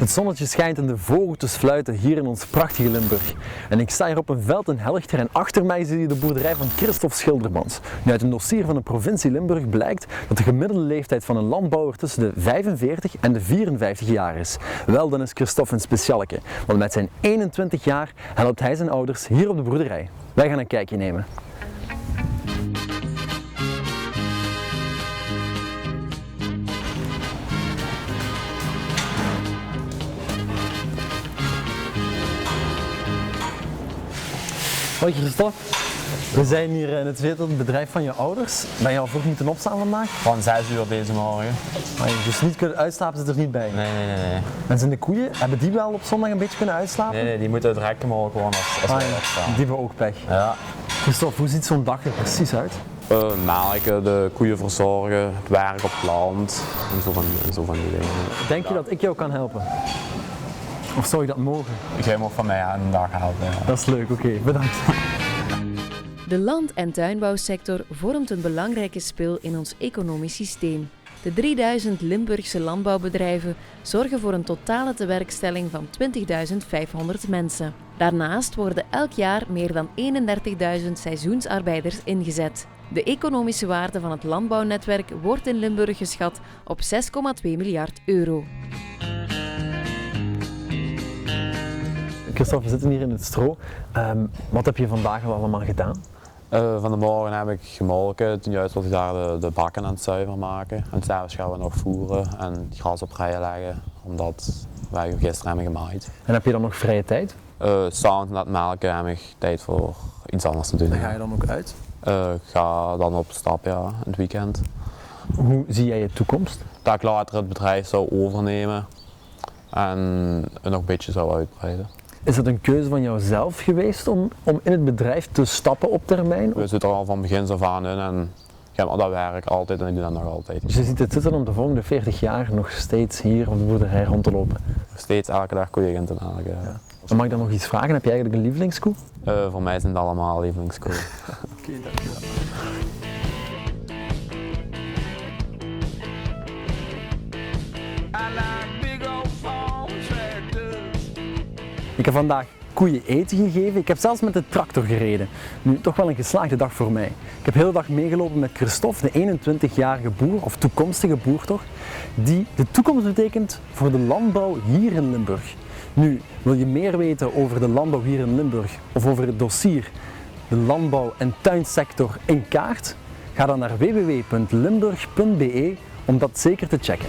Het zonnetje schijnt en de vogeltjes fluiten hier in ons prachtige Limburg. En ik sta hier op een veld in Helchter en achter mij zie je de boerderij van Christophe Schildermans. Nu, uit een dossier van de provincie Limburg blijkt dat de gemiddelde leeftijd van een landbouwer tussen de 45 en de 54 jaar is. Wel, dan is Christophe een specialeke, want met zijn 21 jaar helpt hij zijn ouders hier op de boerderij. Wij gaan een kijkje nemen. Hoi Christophe, we zijn hier in het veeteeltbedrijf van je ouders. Ben je al vroeg moeten opstaan vandaag? Van 6 uur deze morgen. Dus niet kunnen uitslapen zit er niet bij? Nee. En zijn de koeien, hebben die wel op zondag een beetje kunnen uitslapen? Nee, die moeten het rekken morgen gewoon als wij opstaan. Die hebben ook pech. Ja. Christophe, hoe ziet zo'n dag er precies uit? Melken, de koeien verzorgen, het werk op het land en zo van die dingen. Denk je dat ik jou kan helpen? Of zou je dat mogen? Jij mag van mij aan een dag helpen. Ja. Dat is leuk, oké, bedankt. De land- en tuinbouwsector vormt een belangrijke spil in ons economisch systeem. De 3000 Limburgse landbouwbedrijven zorgen voor een totale tewerkstelling van 20.500 mensen. Daarnaast worden elk jaar meer dan 31.000 seizoensarbeiders ingezet. De economische waarde van het landbouwnetwerk wordt in Limburg geschat op 6,2 miljard euro. Christophe, we zitten hier in het stro. Wat heb je vandaag al allemaal gedaan? Van de morgen heb ik gemolken, toen juist was ik daar de bakken aan het zuiver maken. En s'avonds gaan we nog voeren en het gras op rijen leggen, omdat wij gisteren hebben gemaaid. En heb je dan nog vrije tijd? S'avonds na het melken heb ik tijd voor iets anders te doen. En ga je dan ook uit? Ga dan op stap, ja, in het weekend. Hoe zie jij je toekomst? Dat ik later het bedrijf zou overnemen en nog een beetje zou uitbreiden. Is het een keuze van jouzelf geweest om in het bedrijf te stappen op termijn? We zitten er al van begin af aan in en ik heb dat werk altijd en ik doe dat nog altijd. Dus je ziet het zitten om de volgende 40 jaar nog steeds hier op de boerderij rond te lopen? Steeds elke dag koeien in te melken. Ja. Dan mag ik dan nog iets vragen? Heb je eigenlijk een lievelingskoe? Voor mij zijn het allemaal lievelingskoeien. Oké, dankjewel. Ik heb vandaag koeien eten gegeven. Ik heb zelfs met de tractor gereden. Nu, toch wel een geslaagde dag voor mij. Ik heb de hele dag meegelopen met Christophe, de 21-jarige boer, of toekomstige boer toch, die de toekomst betekent voor de landbouw hier in Limburg. Nu, wil je meer weten over de landbouw hier in Limburg of over het dossier de landbouw- en tuinsector in kaart? Ga dan naar www.limburg.be om dat zeker te checken.